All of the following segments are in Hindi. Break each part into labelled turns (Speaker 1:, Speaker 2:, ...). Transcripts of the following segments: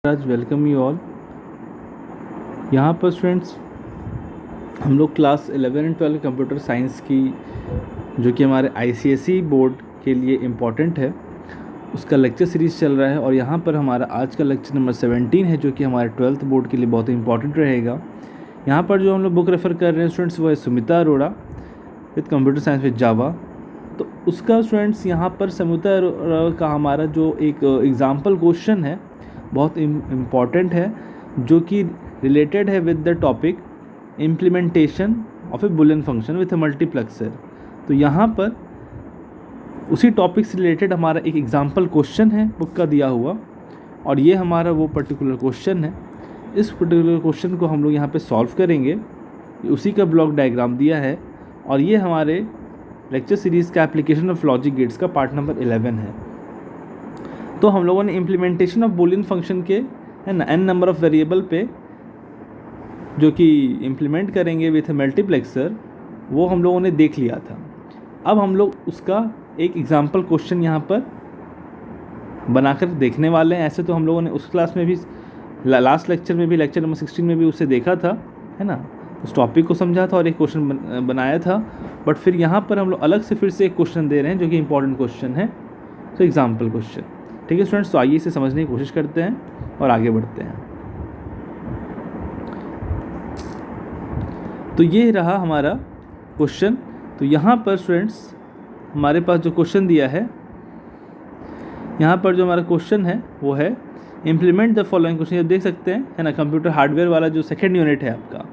Speaker 1: आज वेलकम यू ऑल। यहाँ पर स्टूडेंट्स हम लोग क्लास 11 एंड 12 कंप्यूटर साइंस की जो कि हमारे ICSE बोर्ड के लिए इम्पॉर्टेंट है उसका लेक्चर सीरीज़ चल रहा है और यहाँ पर हमारा आज का लेक्चर नंबर 17 है जो कि हमारे 12th बोर्ड के लिए बहुत इंपॉर्टेंट रहेगा। यहाँ पर जो हम लोग बुक रेफ़र कर रहे हैं स्टूडेंट्स वो है Sumita Arora with computer science with Java. तो उसका स्टूडेंट्स यहाँ पर सुमिता अरोड़ा का हमारा जो एक एग्ज़ाम्पल क्वेश्चन है बहुत इम्पॉर्टेंट है जो कि रिलेटेड है with the topic implementation of A Boolean function with A multiplexer. तो यहाँ पर उसी टॉपिक से रिलेटेड हमारा एक एग्जांपल क्वेश्चन है बुक का दिया हुआ और ये हमारा वो पर्टिकुलर क्वेश्चन है। इस पर्टिकुलर क्वेश्चन को हम लोग यहाँ पे सॉल्व करेंगे। उसी का ब्लॉक डायग्राम दिया है और ये हमारे लेक्चर सीरीज़ का एप्लीकेशन ऑफ लॉजिक गेट्स का पार्ट नंबर 11 है। तो हम लोगों ने इम्प्लीमेंटेशन ऑफ बुलियन फंक्शन के है ना n नंबर ऑफ़ वेरिएबल पे जो कि इम्प्लीमेंट करेंगे विथ मल्टीप्लेक्सर वो हम लोगों ने देख लिया था। अब हम लोग उसका एक एग्जांपल क्वेश्चन यहाँ पर बनाकर देखने वाले हैं। ऐसे तो हम लोगों ने उस क्लास में भी लास्ट लेक्चर में भी लेक्चर नंबर 16 में भी उसे देखा था है ना, उस टॉपिक को समझा था और एक क्वेश्चन बनाया था। बट फिर यहाँ पर हम लोग अलग से फिर से एक क्वेश्चन दे रहे हैं जो कि इम्पॉर्टेंट क्वेश्चन है, तो एग्जाम्पल क्वेश्चन। ठीक है स्टूडेंट्स, तो आइए इसे समझने की कोशिश करते हैं और आगे बढ़ते हैं। तो ये रहा हमारा क्वेश्चन। तो यहाँ पर स्टूडेंट्स हमारे पास जो क्वेश्चन दिया है, यहाँ पर जो हमारा क्वेश्चन है वो है इम्प्लीमेंट द फॉलोइंग क्वेश्चन। ये देख सकते हैं है ना, कंप्यूटर हार्डवेयर वाला जो सेकेंड यूनिट है आपका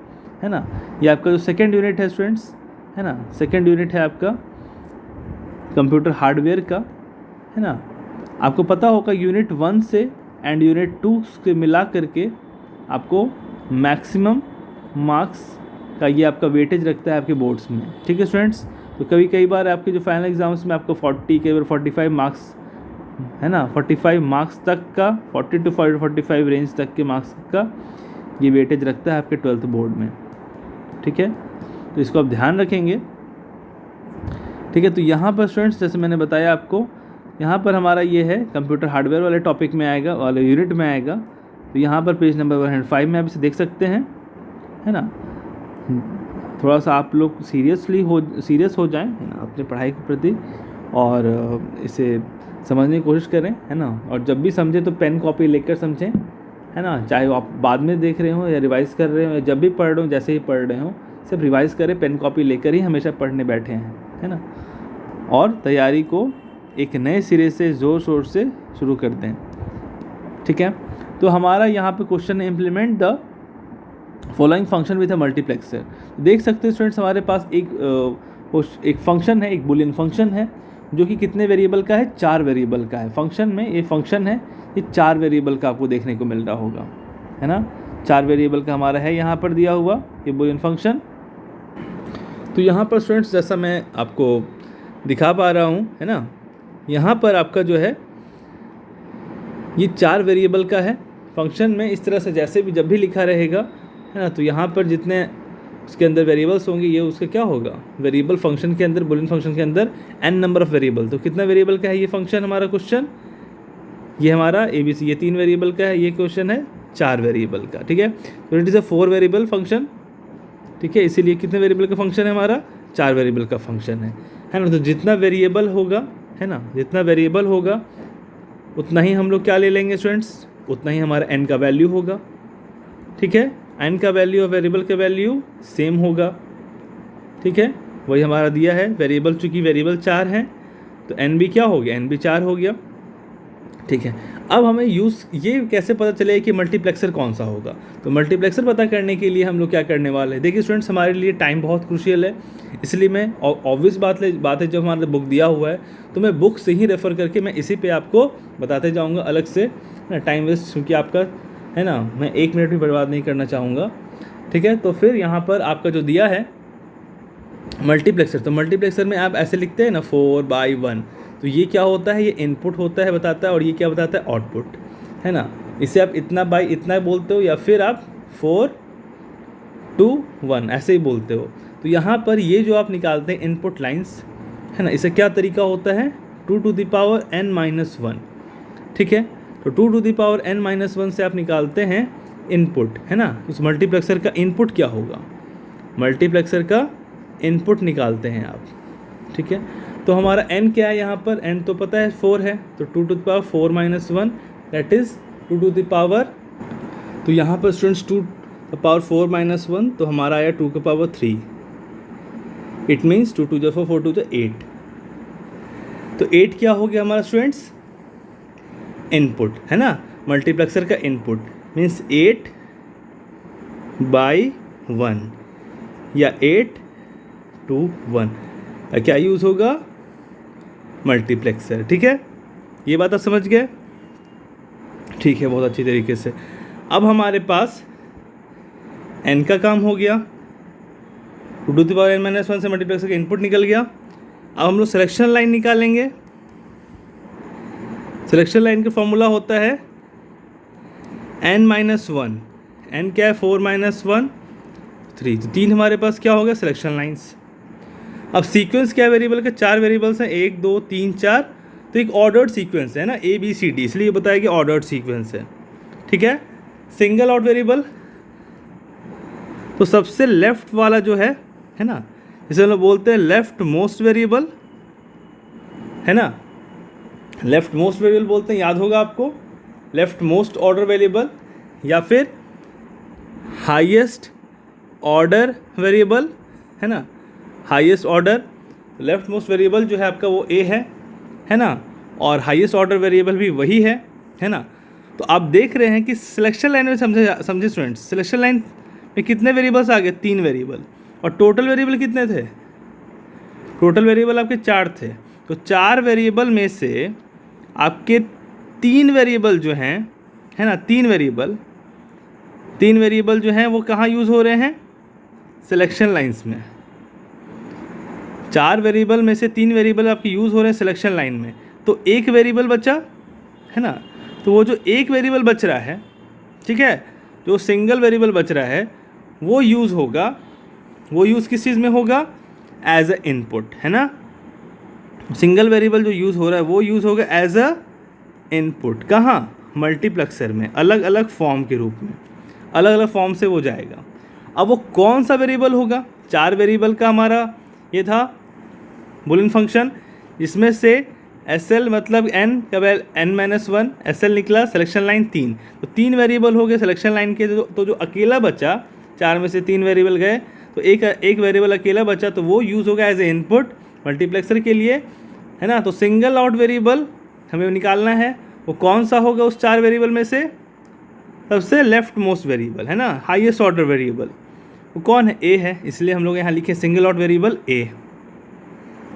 Speaker 1: है ना, ये आपका जो सेकेंड यूनिट है स्टूडेंट्स है ना, सेकेंड यूनिट है आपका कंप्यूटर हार्डवेयर का है ना। आपको पता होगा यूनिट 1 से एंड यूनिट 2 से मिला करके आपको मैक्सिमम मार्क्स का ये आपका वेटेज रखता है आपके बोर्ड्स में। ठीक है स्टूडेंट्स, तो कई बार आपके जो फाइनल एग्जाम्स में आपको 40 कई बार 45 मार्क्स है ना, 45 मार्क्स तक का 40 to 45 रेंज तक के मार्क्स का ये वेटेज रखता है आपके 12th बोर्ड में। ठीक है, तो इसको आप ध्यान रखेंगे। ठीक है, तो यहाँ पर स्टूडेंट्स जैसे मैंने बताया आपको, यहाँ पर हमारा ये है कंप्यूटर हार्डवेयर वाले टॉपिक में आएगा, वाले यूनिट में आएगा। तो यहाँ पर पेज नंबर 105 में आप इसे देख सकते हैं है ना। थोड़ा सा आप लोग सीरियस हो जाएं है ना अपने पढ़ाई के प्रति और इसे समझने की कोशिश करें है ना। और जब भी समझें तो पेन कॉपी लेकर समझें है ना, चाहे आप बाद में देख रहे हो या रिवाइज़ कर रहे हो या जब भी पढ़ रहे हो जैसे ही पढ़ रहे हो सिर्फ रिवाइज़ करें, पेन कॉपी लेकर ही हमेशा पढ़ने बैठे हैं है ना। और तैयारी को एक नए सिरे से ज़ोर शोर से शुरू करते हैं। ठीक है, तो हमारा यहाँ पे क्वेश्चन है implement the following function with a multiplexer. देख सकते हैं स्टूडेंट्स हमारे पास एक फंक्शन है, एक बुलियन फंक्शन है जो कि कितने वेरिएबल का है, 4 वेरिएबल का है। फंक्शन में ये फंक्शन है, ये 4 वेरिएबल का आपको देखने को मिल रहा होगा है ना। 4 वेरिएबल का हमारा है यहाँ पर दिया हुआ ये बुलियन फंक्शन। तो यहाँ पर स्टूडेंट्स जैसा मैं आपको दिखा पा रहा हूँ है ना, यहाँ पर आपका जो है ये 4 वेरिएबल का है फंक्शन में। इस तरह से जैसे भी जब भी लिखा रहेगा है ना, तो यहाँ पर जितने उसके अंदर वेरिएबल्स होंगे ये उसका क्या होगा, वेरिएबल फंक्शन के अंदर, बुलियन फंक्शन के अंदर n नंबर ऑफ़ वेरिएबल। तो कितना वेरिएबल का है ये फंक्शन हमारा क्वेश्चन, ये हमारा ABC ये 3 वेरिएबल का है, ये क्वेश्चन है 4 वेरिएबल का। ठीक है, तो it is a 4 variable function. ठीक है, इसीलिए कितने वेरिएबल का फंक्शन है हमारा, 4 वेरिएबल का फंक्शन है ना। तो जितना वेरिएबल होगा है ना, जितना वेरिएबल होगा उतना ही हम लोग क्या ले लेंगे स्टूडेंट्स, उतना ही हमारा n का वैल्यू होगा। ठीक है, n का वैल्यू और वेरिएबल का वैल्यू सेम होगा। ठीक है, वही हमारा दिया है वेरिएबल, चूँकि वेरिएबल 4 हैं तो n भी क्या हो गया, n भी 4 हो गया। ठीक है, अब हमें ये कैसे पता चलेगा कि मल्टीप्लेक्सर कौन सा होगा। तो मल्टीप्लेक्सर पता करने के लिए हम लोग क्या करने वाले हैं, देखिए स्टूडेंट्स हमारे लिए टाइम बहुत क्रूशियल है, इसलिए मैं ऑब्वियस बात है जब हमारा बुक दिया हुआ है तो मैं बुक से ही रेफ़र करके मैं इसी पे आपको बताते जाऊँगा अलग से ना, टाइम वेस्ट क्योंकि आपका है ना, मैं 1 मिनट भी बर्बाद नहीं करना चाहूँगा। ठीक है, तो फिर यहाँ पर आपका जो दिया है मल्टीप्लेक्सर, तो मल्टीप्लेक्सर में आप ऐसे लिखते हैं ना 4/1, तो ये क्या होता है, ये इनपुट होता है बताता है और ये क्या बताता है, आउटपुट है ना। इसे आप इतना बाई इतना बोलते हो या फिर आप 4 2 1 ऐसे ही बोलते हो। तो यहाँ पर ये जो आप निकालते हैं इनपुट लाइंस है ना, इसे क्या तरीका होता है, 2 to the power n - 1। ठीक है, तो 2 to the power n minus 1 से आप निकालते हैं इनपुट, है ना। उस मल्टीप्लेक्सर का इनपुट क्या होगा, मल्टीप्लेक्सर का इनपुट निकालते हैं आप, ठीक है। तो हमारा n क्या है यहाँ पर, n तो पता है 4 है, तो 2 to the power 4 minus 1 that is 2 to the power, तो यहाँ पर स्टूडेंट्स 2 पावर 4 माइनस 1 तो हमारा आया 2 का power 3, it means 2 to the 4 to the 8। तो 8 क्या हो गया हमारा स्टूडेंट्स, इनपुट, है ना, मल्टीप्लेक्सर का इनपुट मीन्स 8 बाई 1 या 8 to 1 क्या यूज़ होगा, मल्टीप्लेक्सर, ठीक है। ये बात आप समझ गए, ठीक है, बहुत अच्छी तरीके से। अब हमारे पास n का काम हो गया, 2 to the power n minus 1 से मल्टीप्लेक्सर का इनपुट निकल गया। अब हम लोग सिलेक्शन लाइन निकालेंगे। सिलेक्शन लाइन का फॉर्मूला होता है n माइनस 1, n क्या है 4 माइनस 1 3, तो 3 हमारे पास क्या हो गया, सिलेक्शन लाइन्स। अब सीक्वेंस क्या है वेरिएबल का, 4 वेरिएबल्स हैं, 1 2 3 4, तो एक ऑर्डर्ड सीक्वेंस है ना, ABCD, इसलिए बताया कि ऑर्डर्ड सीक्वेंस है, ठीक है। सिंगल आउट वेरिएबल, तो सबसे लेफ्ट वाला जो है ना, जिसे हम लोग बोलते हैं लेफ्ट मोस्ट वेरिएबल, है ना, लेफ्ट मोस्ट वेरिएबल बोलते हैं, याद होगा आपको, लेफ्ट मोस्ट ऑर्डर वेरिएबल या फिर हाईएस्ट ऑर्डर वेरिएबल, है ना, highest order. Left most variable जो है आपका वो A है ना, और हाईएस्ट ऑर्डर वेरिएबल भी वही है ना। तो आप देख रहे हैं कि सिलेक्शन लाइन में समझे स्टूडेंट्स, सिलेक्शन लाइन में कितने वेरिएबल्स आ गए, 3 वेरिएबल, और टोटल वेरिएबल कितने थे, टोटल वेरिएबल आपके 4 थे। तो 4 वेरिएबल में से आपके 3 वेरिएबल जो हैं, है ना, 3 वेरिएबल जो हैं वो कहाँ यूज़ हो रहे हैं, सिलेक्शन लाइंस में। 4 वेरिएबल में से 3 वेरिएबल आपके यूज़ हो रहे हैं सिलेक्शन लाइन में, तो एक वेरिएबल बचा, है ना। तो वो जो एक वेरिएबल बच रहा है, ठीक है, जो सिंगल वेरिएबल बच रहा है वो यूज़ होगा, वो यूज़ किस चीज़ में होगा, एज अ इनपुट, है ना। सिंगल वेरिएबल जो यूज़ हो रहा है वो यूज़ होगा एज अ इनपुट, कहाँ, मल्टीप्लेक्सर में, अलग अलग फॉर्म के रूप में, अलग अलग फॉर्म से वो जाएगा। अब वो कौन सा वेरिएबल होगा, 4 वेरिएबल का हमारा ये था बुलियन फंक्शन, जिसमें से SL मतलब n कब n माइनस 1 SL निकला, सिलेक्शन लाइन 3, तो 3 वेरिएबल हो गए सिलेक्शन लाइन के। तो जो अकेला बचा, 4 में से 3 वेरिएबल गए, तो एक वेरिएबल अकेला बचा, तो वो यूज़ होगा एज ए इनपुट मल्टीप्लेक्सर के लिए, है ना। तो सिंगल आउट वेरिएबल हमें निकालना है, वो कौन सा होगा उस 4 वेरिएबल में से, सबसे लेफ्ट मोस्ट वेरिएबल, है ना, हाईएस्ट ऑर्डर वेरिएबल, वो कौन है, A है, इसलिए हम लोग यहाँ लिखे सिंगल आउट वेरिएबल A,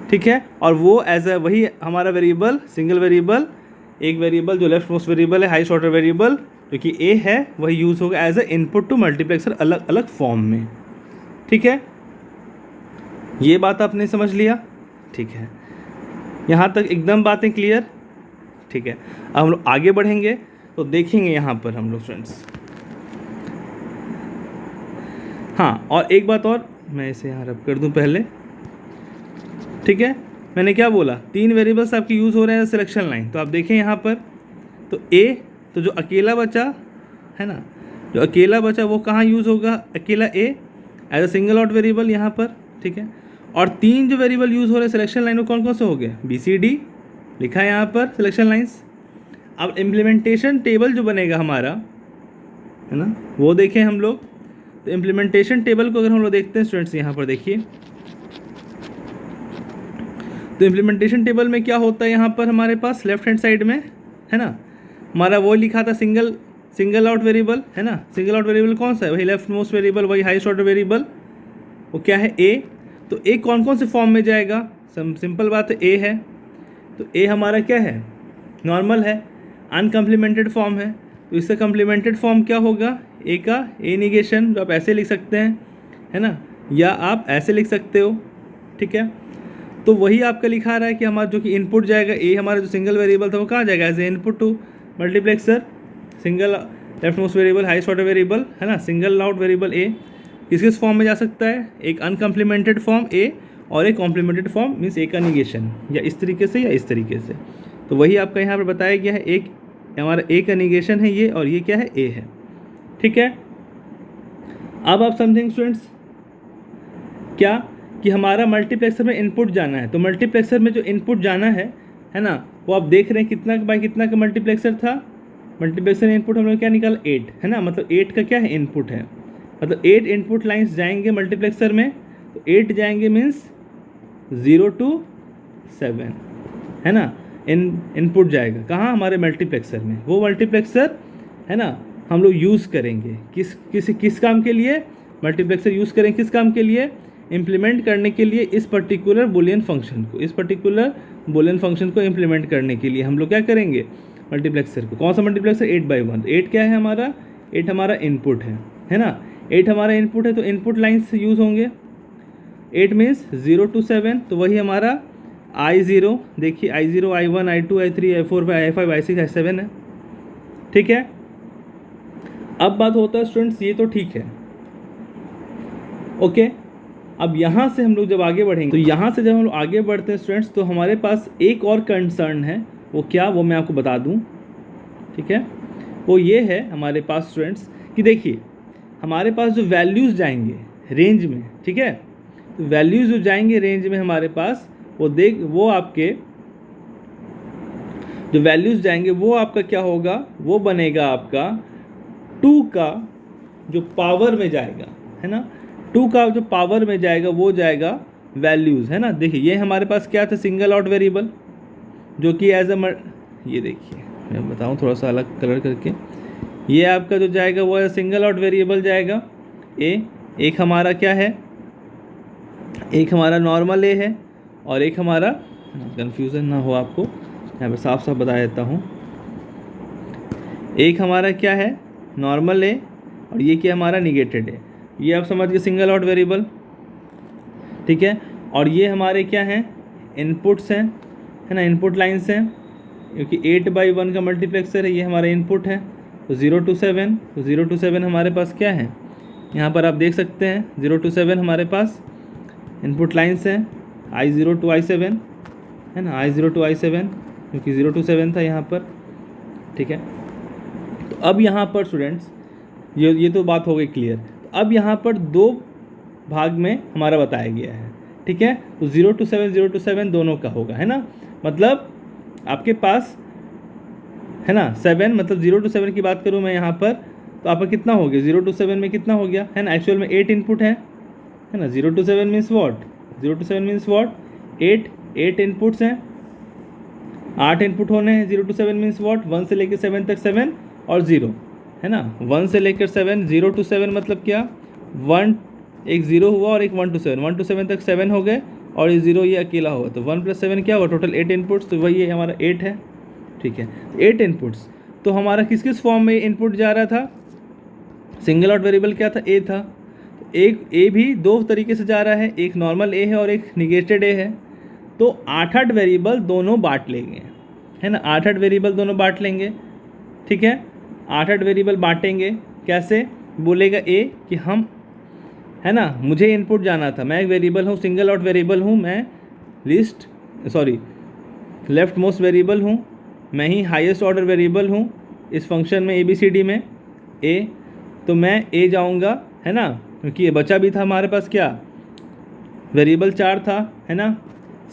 Speaker 1: ठीक है। और वो एज ए वही हमारा वेरिएबल, सिंगल वेरिएबल, एक वेरिएबल जो लेफ्ट मोस्ट वेरिएबल है, हाईएस्ट ऑर्डर वेरिएबल जो कि A है, वही यूज़ होगा as a input to multiplexer अलग अलग फॉर्म में, ठीक है। ये बात आपने समझ लिया, ठीक है, यहाँ तक एकदम बातें क्लियर, ठीक है। अब हम लोग आगे बढ़ेंगे तो देखेंगे यहाँ पर हम लोग स्टूडेंट्स, हाँ, और एक बात और, मैं इसे यहाँ रब कर दूँ पहले, ठीक है। मैंने क्या बोला, 3 वेरिएबल्स आपके यूज़ हो रहे हैं सिलेक्शन लाइन, तो आप देखें यहाँ पर, तो A, तो जो अकेला बचा, है ना, जो अकेला बचा वो कहाँ यूज़ होगा, अकेला A as a single out variable यहाँ पर, ठीक है। और 3 जो वेरिएबल यूज़ हो रहे हैं सिलेक्शन लाइन में कौन कौन से हो गए, BCD लिखा है यहाँ पर सिलेक्शन लाइन्स। अब इम्प्लीमेंटेशन टेबल जो बनेगा हमारा, है ना, वो देखें हम लोग। तो इम्प्लीमेंटेशन टेबल को अगर हम लोग देखते हैं स्टूडेंट्स, यहाँ पर देखिए, तो इम्प्लीमेंटेशन टेबल में क्या होता है, यहाँ पर हमारे पास लेफ्ट हैंड साइड में, है ना, हमारा वो लिखा था सिंगल आउट वेरिएबल, है ना। सिंगल आउट वेरिएबल कौन सा है, वही लेफ्ट मोस्ट वेरिएबल, वही हाईएस्ट ऑर्डर वेरिएबल, वो क्या है, A। तो A कौन कौन से फॉर्म में जाएगा, सिंपल बात है, A है, तो A हमारा क्या है, नॉर्मल है, अनकम्प्लीमेंटेड फॉर्म है, तो इसका कम्प्लीमेंटेड फॉर्म क्या होगा, A का A निगेशन, जो आप ऐसे लिख सकते हैं, है ना, या आप ऐसे लिख सकते हो, ठीक है। तो वही आपका लिखा रहा है कि हमारा जो कि इनपुट जाएगा A, हमारा जो सिंगल वेरिएबल था वो कहाँ जाएगा, as a input to multiplexer, single left most variable, highest order variable, है ना, सिंगल आउट वेरिएबल A किस फॉर्म में जा सकता है, एक अनकम्प्लीमेंटेड फॉर्म A और एक कॉम्प्लीमेंटेड फॉर्म मीन्स A का निगेशन, या इस तरीके से या इस तरीके से। तो वही आपका यहाँ पर बताया गया है, एक हमारा ए का निगेशन है ये, और ये क्या है, ए है। ठीक है, अब आप समझेंगे स्टूडेंट्स क्या कि हमारा मल्टीप्लेक्सर में इनपुट जाना है, तो मल्टीप्लेक्सर में जो इनपुट जाना है ना, वो आप देख रहे हैं कितना बाय कितना का मल्टीप्लेक्सर था। मल्टीप्लेक्सर इनपुट हम लोग क्या निकाला, 8 है ना, मतलब 8 का क्या है, इनपुट है, मतलब 8 इनपुट लाइंस जाएंगे मल्टीप्लेक्सर में, तो 8 जाएंगे मीन्स 0 to 7 है ना, इनपुट जाएगा कहाँ, हमारे मल्टीप्लेक्सर में। वो मल्टीप्लेक्सर है ना हम लोग यूज़ करेंगे किस काम के लिए, मल्टीप्लेक्सर यूज़ करेंगे किस काम के लिए, इम्प्लीमेंट करने के लिए इस पर्टिकुलर बुलियन फंक्शन को, इस पर्टिकुलर बुलियन फंक्शन को इम्प्लीमेंट करने के लिए हम लोग क्या करेंगे, मल्टीप्लेक्सर को। कौन सा मल्टीप्लेक्सर, 8/1। 8 क्या है हमारा, 8 हमारा इनपुट है ना, 8 हमारा इनपुट है, तो इनपुट लाइन्स यूज़ होंगे। 8 मीन्स 0 to 7, तो वही हमारा I0, देखिए I0, I1, I2, I3, I4, I5, I6, I7 है। ठीक है, अब बात होता है स्टूडेंट्स, ये तो ठीक है, ओके। अब यहाँ से हम लोग जब आगे बढ़ेंगे, तो यहाँ से जब हम लोग आगे बढ़ते हैं स्टूडेंट्स, तो हमारे पास एक और कंसर्न है, वो क्या, वो मैं आपको बता दूँ। ठीक है, वो ये है हमारे पास स्टूडेंट्स कि देखिए हमारे पास जो वैल्यूज़ जाएंगे रेंज में, ठीक है, तो वैल्यूज़ जो जाएंगे रेंज में हमारे पास, वो आपके जो वैल्यूज़ जाएंगे वो आपका क्या होगा, वो बनेगा आपका 2 का जो पावर में जाएगा, है ना, 2 का जो पावर में जाएगा वो जाएगा वैल्यूज़, है ना। देखिए ये हमारे पास क्या था, सिंगल आउट वेरिएबल, जो कि एज अ, ये देखिए मैं बताऊँ थोड़ा सा अलग कलर करके, ये आपका जो जाएगा वो सिंगल आउट वेरिएबल जाएगा ए, एक हमारा क्या है, एक हमारा नॉर्मल ए है, और एक हमारा, कंफ्यूजन ना हो आपको, यहाँ पर साफ साफ बता देता हूँ, एक हमारा क्या है, नॉर्मल ए, और ये क्या हमारा निगेटेड है, ये आप समझ गए सिंगल आउट वेरिएबल। ठीक है, और ये हमारे क्या हैं, इनपुट्स हैं, है ना, इनपुट लाइन्स हैं, क्योंकि 8/1 का मल्टीप्लेक्सर है, ये हमारा इनपुट है। तो 0 to 7, तो 0 to 7 हमारे पास क्या है, यहाँ पर आप देख सकते हैं 0 to 7 हमारे पास इनपुट लाइन्स हैं, I0 to I7 है ना, I0 to I7, क्योंकि 0 to 7 था यहाँ पर। ठीक है, तो अब यहाँ पर स्टूडेंट्स ये तो बात हो गई क्लियर। तो अब यहाँ पर 2 भाग में हमारा बताया गया है। ठीक है, तो 0 to 7 दोनों का होगा, है ना, मतलब आपके पास है ना 7, मतलब 0 to 7 की बात करूँ मैं यहाँ पर, तो आपका कितना हो गया, 0 to 7 में कितना हो गया, है ना, एक्चुअल में 8 इनपुट है ना। 0 to 7 means what, 0 to 7 means what, 8 inputs हैं, 8 इनपुट होने हैं। 0 to 7 मीन्स वॉट, 1 से लेकर 7 तक 7 और 0, है ना, 1 से लेकर 7, 0 to 7 मतलब क्या, 1 एक 0 हुआ और एक 1 to 7, 1 to 7 तक 7 हो गए, और ये 0 ये अकेला होगा, तो 1 + 7 क्या हुआ, टोटल 8 इनपुट्स, तो वही हमारा 8 है। ठीक है, 8 इनपुट्स, तो हमारा किस किस फॉर्म में इनपुट जा रहा था, सिंगल आउट वेरिएबल क्या था, ए था, एक ए भी 2 तरीके से जा रहा है, एक नॉर्मल ए है और एक निगेटेड ए है। तो 8 वेरिएबल दोनों बांट लेंगे, है ना, 8 वेरिएबल दोनों बांट लेंगे। ठीक है, 8 वेरिएबल बांटेंगे कैसे, बोलेगा ए कि हम, है ना, मुझे इनपुट जाना था, मैं एक वेरिएबल हूँ, सिंगल आउट वेरिएबल हूँ, मैं लेफ्ट मोस्ट वेरिएबल हूँ, मैं ही हाईएस्ट ऑर्डर वेरिएबल हूँ इस फंक्शन में ABCD में ए, तो मैं ए जाऊँगा, है ना, क्योंकि ये बचा भी था हमारे पास क्या, वेरिएबल 4 था, है ना,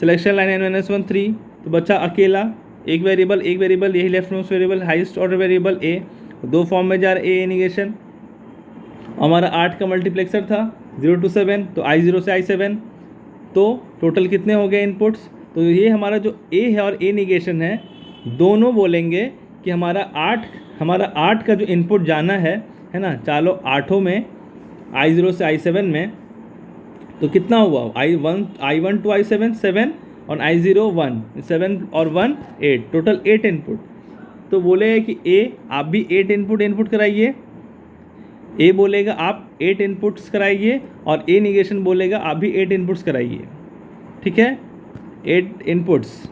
Speaker 1: सिलेक्शन लाइन n-1 3, तो बचा अकेला एक वेरिएबल यही left most variable, highest order variable A, 2 form में जा रहा है, ए निगेशन। हमारा 8 का मल्टीप्लेक्सर था 0 to 7, तो I0 से I7, तो टोटल कितने हो गए इनपुट्स, तो ये हमारा जो ए है और ए निगेशन है, दोनों बोलेंगे कि हमारा 8 का जो इनपुट जाना है ना, चालो 8 में I0 से I7 में, तो कितना हुआ, I1 to I7 7 और I0 1, 7 और 1 8, टोटल 8 इनपुट। तो बोलेगा कि ए आप भी 8 इनपुट कराइए, ए बोलेगा आप 8 इनपुट्स कराइए, और ए निगेशन बोलेगा आप भी 8 इनपुट्स कराइए। ठीक है, 8 इनपुट्स,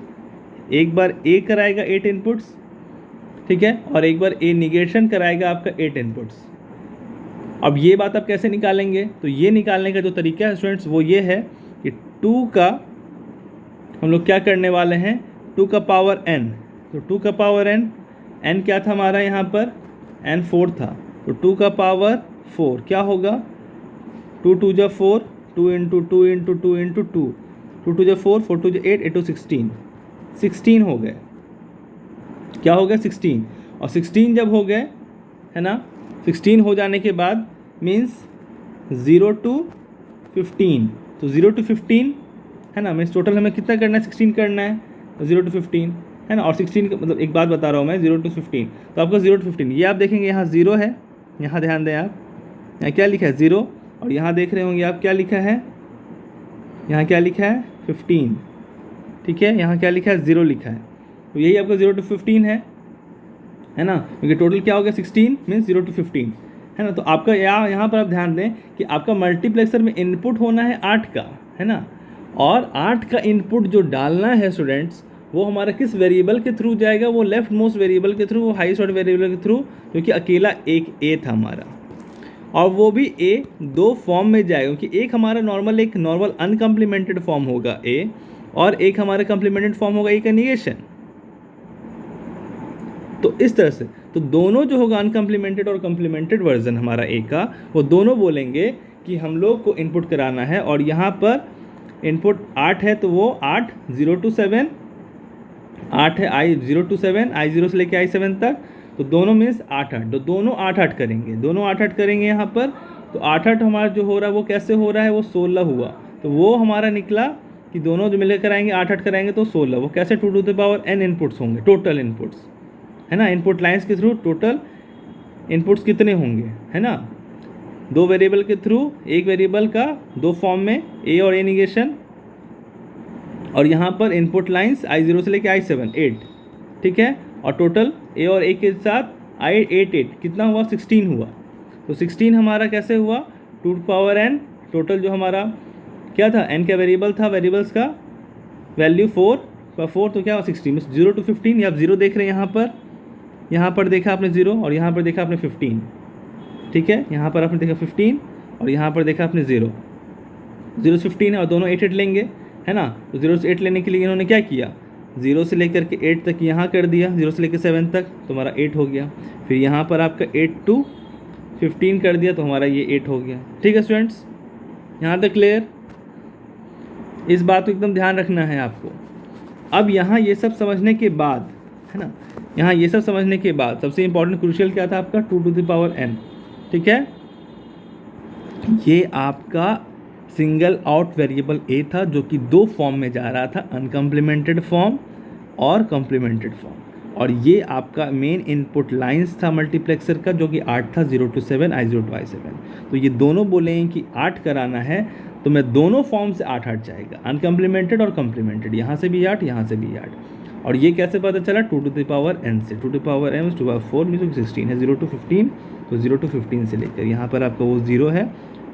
Speaker 1: एक बार ए कराएगा 8 इनपुट्स, ठीक है, और एक बार ए निगेशन कराएगा आपका 8 इनपुट्स। अब ये बात आप कैसे निकालेंगे, तो ये निकालने का जो तरीका है स्टूडेंट्स वो ये है कि 2 का हम लोग क्या करने वाले हैं, 2 का पावर n, तो 2 का पावर n n क्या था हमारा यहाँ पर, n 4 था, तो 2 का पावर 4 क्या होगा, 2 2 जा 4, 2 इंटू 2 इंटू 2 इंटू 2, 2 2 जा 4, 4 2 जा 8, 8 2 16, 16 हो गए, क्या हो गया 16। और 16 जब हो गए है ना, 16 हो जाने के बाद मीन्स 0 to 15, तो 0 to 15 है ना, मीन्स टोटल हमें कितना करना है, 16 करना है, तो 0 to 15 है ना। और 16 का मतलब एक बात बता रहा हूँ मैं, 0 to 15, तो आपका 0 to 15 ये आप देखेंगे यहाँ 0 है, यहाँ ध्यान दें आप, यहाँ क्या लिखा है 0, और यहाँ देख रहे होंगे आप क्या लिखा है, यहाँ क्या लिखा है 15, ठीक है, यहाँ क्या लिखा है 0 लिखा है, तो यही आपका 0 to 15 है ना, क्योंकि टोटल क्या हो गया 16 मीन्स 0 to 15 है ना। तो आपका यहाँ पर आप ध्यान दें कि आपका मल्टीप्लेक्सर में इनपुट होना है 8 का, है ना, और 8 का इनपुट जो डालना है स्टूडेंट्स, वो हमारा किस वेरिएबल के थ्रू जाएगा, वो लेफ्ट मोस्ट वेरिएबल के थ्रू, वो हाईएस्ट ऑर्डर वेरिएबल के थ्रू, क्योंकि अकेला एक ए था हमारा, और वो भी ए दो फॉर्म में जाएगा, क्योंकि एक हमारा एक नॉर्मल अनकम्प्लीमेंटेड फॉर्म होगा ए, और एक हमारा कम्प्लीमेंटेड फॉर्म होगा ए का निगेशन। तो इस तरह से तो दोनों जो होगा अनकम्प्लीमेंटेड और कम्प्लीमेंटेड वर्जन हमारा ए का, वो दोनों बोलेंगे कि हम लोग को इनपुट कराना है, और यहाँ पर इनपुट 8 है, तो वो 8 0 to 7, 8 है i 0 to 7, i0 से लेके i7 तक, तो दोनों मीन्स 8 8, तो दोनों 8 8 करेंगे, दोनों 8 8 करेंगे यहाँ पर। तो 8 8 हमारा जो हो रहा है वो कैसे हो रहा है, वो 16 हुआ, तो वो हमारा निकला कि दोनों जो मिलकर कराएंगे 8 8 कराएंगे तो 16, वो कैसे 2 to the power n inputs होंगे, टोटल इनपुट्स है ना, इनपुट लाइंस के थ्रू टोटल इनपुट्स कितने होंगे, है ना, दो वेरिएबल के थ्रू, एक वेरिएबल का दो फॉर्म में ए और ए निगेशन, और यहाँ पर इनपुट लाइंस i0 से लेके i7 8, ठीक है, और टोटल ए और ए के साथ i 8 8 कितना हुआ 16 हुआ, तो 16 हमारा कैसे हुआ 2 to power n, टोटल जो हमारा क्या था n का वेरिएबल था, वेरिएबल्स का वैल्यू 4 का 4, तो क्या हुआ 16, 0 to 15, ये आप 0 देख रहे हैं, यहाँ पर देखा आपने 0 और यहाँ पर देखा आपने 15, ठीक है, यहाँ पर आपने देखा 15 और यहाँ पर देखा आपने 0 0 से 15 है, और दोनों 8 8 लेंगे, है ना। तो 0 से 8 लेने के लिए इन्होंने क्या किया, 0 से लेकर के 8 तक यहाँ कर दिया, 0 से लेकर 7 तक, तो हमारा 8 हो गया, फिर यहाँ पर आपका 8 to 15 कर दिया, तो हमारा ये 8 हो गया, ठीक है स्टूडेंट्स, यहाँ तक क्लियर। इस बात को एकदम ध्यान रखना है आपको। अब यहाँ ये सब समझने के बाद, है ना, यहाँ ये सब समझने के बाद सबसे इंपॉर्टेंट क्रूशियल क्या था आपका 2 to the power n, ठीक है, ये आपका सिंगल आउट वेरिएबल ए था जो कि दो फॉर्म में जा रहा था, अनकम्प्लीमेंटेड फॉर्म और कम्प्लीमेंटेड फॉर्म, और ये आपका मेन इनपुट लाइंस था मल्टीप्लेक्सर का जो कि 8 था 0 to 7 i0 to i7। तो ये दोनों बोलेंगे कि 8 कराना है, तो मैं दोनों फॉर्म से 8 8 जाएगा, अनकम्प्लीमेंटेड और कम्प्लीमेंटेड, यहाँ से भी 8 यहाँ से भी 8। और ये कैसे पता चला 2 to the power n से, 2 to the power n 2 power 4 mean 16 है, 0 to 15, तो 0 to 15 से लेकर यहाँ पर आपका वो 0 है,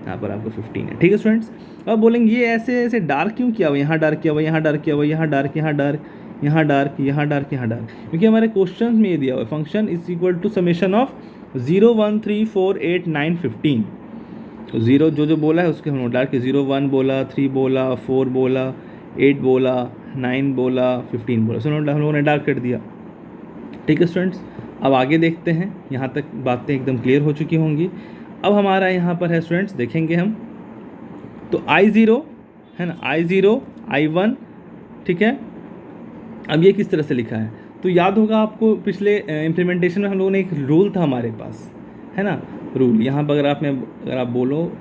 Speaker 1: यहाँ पर आपका 15 है, ठीक है स्टूडेंट्स। अब बोलेंगे ये ऐसे ऐसे डार्क क्यों किया हुआ, यहाँ डार्क किया हुआ, यहाँ डार्क किया हुआ, यहाँ डार्क, यहाँ डार्क, यहाँ डार्क, यहाँ डार्क, यहाँ डार्क, क्योंकि हमारे क्वेश्चन में ये दिया हुआ है function is equal to summation of 0 1 3 4 8 9 15। तो 0 जो बोला है उसके हम डार्क, 0 1 बोला, 3 बोला, 4 बोला, 8 बोला, 9 बोला, 15 बोला, सो हम लोगों ने डार्क कर दिया, ठीक है स्टूडेंट्स। अब आगे देखते हैं, यहाँ तक बातें एकदम क्लियर हो चुकी होंगी। अब हमारा यहाँ पर है स्टूडेंट्स, देखेंगे हम, तो I0 है ना, I0 I1, ठीक है। अब ये किस तरह से लिखा है, तो याद होगा आपको पिछले इम्प्लीमेंटेशन में हम लोगों ने एक रूल था हमारे पास, है ना, रूल, यहाँ पर अगर आप बोलो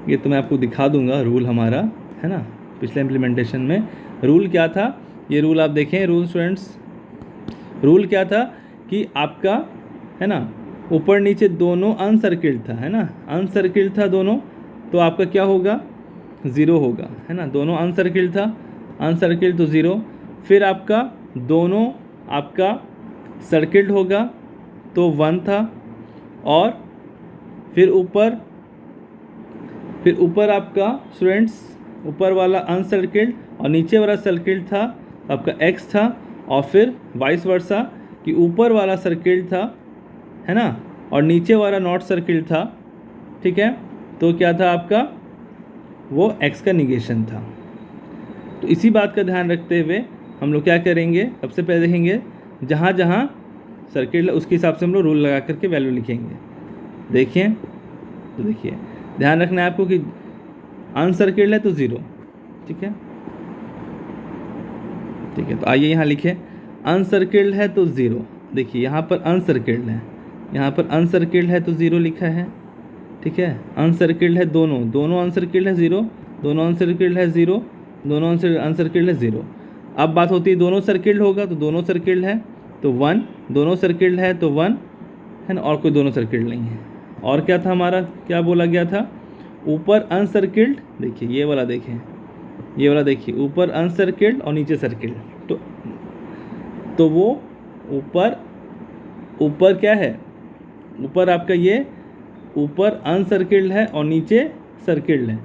Speaker 1: ये तो मैं आपको दिखा दूंगा रूल हमारा, है ना, पिछले इम्प्लीमेंटेशन में रूल क्या था, ये रूल आप देखें, रूल स्टूडेंट्स, रूल क्या था कि आपका, है ना, ऊपर नीचे दोनों अनसर्किल्ड था, है ना, अनसर्किल्ड था दोनों, तो आपका क्या होगा 0 होगा, है ना, दोनों अनसर्किल्ड था, अनसर्किल्ड तो 0, फिर आपका दोनों आपका सर्किल्ड होगा तो 1 था, और फिर ऊपर आपका स्टूडेंट्स, ऊपर वाला अनसर्किल्ड और नीचे वाला सर्किल्ड था, आपका x था, और फिर वाइस वर्सा कि ऊपर वाला सर्किल्ड था, है ना, और नीचे वाला नॉट सर्किल्ड था, ठीक है, तो क्या था आपका वो x का निगेशन था। तो इसी बात का ध्यान रखते हुए हम लोग क्या करेंगे, सबसे पहले देखेंगे जहाँ जहाँ सर्किल है उसके हिसाब से हम लोग रूल लगा करके वैल्यू लिखेंगे। देखिए तो देखिए ध्यान रखना है आपको कि अनसर्किल्ड है तो 0, ठीक है। ठीक है, तो आइए यहाँ लिखें अनसर्किल्ड है तो 0। देखिए यहाँ पर अनसर्किल्ड है, यहाँ पर अनसर्किल्ड है तो 0 लिखा है, ठीक है। अनसर्किल्ड है दोनों अनसर्किल्ड है 0, दोनों अनसर्किल्ड है 0, दोनों अनसर्किल्ड है 0। अब बात होती है दोनों सर्किल्ड होगा तो दोनों सर्किल्ड है तो 1, दोनों सर्किल्ड है तो 1 है ना, और कोई दोनों सर्किल्ड नहीं है। और क्या था हमारा, क्या बोला गया था, ऊपर अनसर्किल्ड, देखिए ये वाला देखें, ये वाला देखिए ऊपर अनसर्किल्ड और नीचे सर्किल्ड, तो वो ऊपर क्या है, ऊपर आपका ये ऊपर अनसर्किल्ड है और नीचे सर्किल्ड है।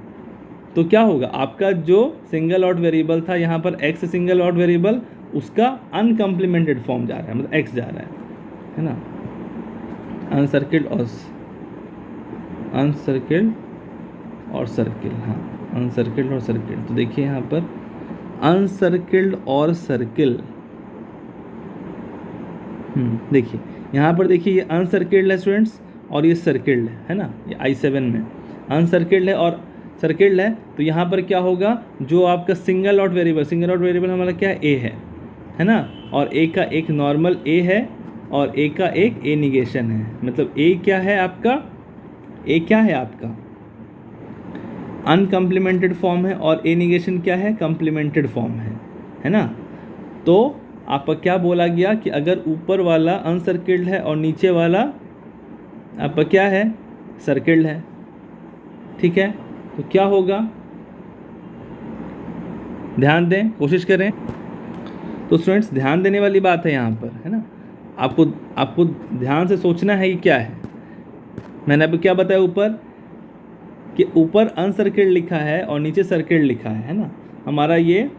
Speaker 1: तो क्या होगा, आपका जो सिंगल आउट वेरिएबल था यहाँ पर x सिंगल आउट वेरिएबल, उसका अनकम्प्लीमेंटेड फॉर्म जा रहा है, मतलब x जा रहा है ना, अनसर्किल्ड और सर्किल, हाँ अनसर्किल्ड और सर्किल। तो देखिए यहाँ पर अनसर्किल्ड और सर्किल, देखिए यहाँ पर देखिए ये अनसर्किल्ड है स्टूडेंट्स और ये सर्किल्ड है ना, ये I7 में अनसर्किल्ड है और सर्किल्ड है। तो यहाँ पर क्या होगा, जो आपका सिंगल आउट वेरिएबल हमारा क्या है है ना, और ए का एक नॉर्मल ए है और ए का एक ए निगेशन है। मतलब ए क्या है आपका, ए क्या है आपका अनकम्प्लीमेंटेड फॉर्म है और ए निगेशन क्या है, कम्प्लीमेंटेड फॉर्म है ना। तो आपका क्या बोला गया कि अगर ऊपर वाला अनसर्किल्ड है और नीचे वाला आपका क्या है, सर्किल्ड है, ठीक है। तो क्या होगा, ध्यान दें, कोशिश करें। तो स्टूडेंट्स ध्यान देने वाली बात है यहाँ पर, है ना, आपको ध्यान से सोचना है कि क्या है। मैंने अभी क्या बताया ऊपर, कि ऊपर अनसर्किल्ड लिखा है और नीचे सर्किल्ड लिखा है ना। हमारा ये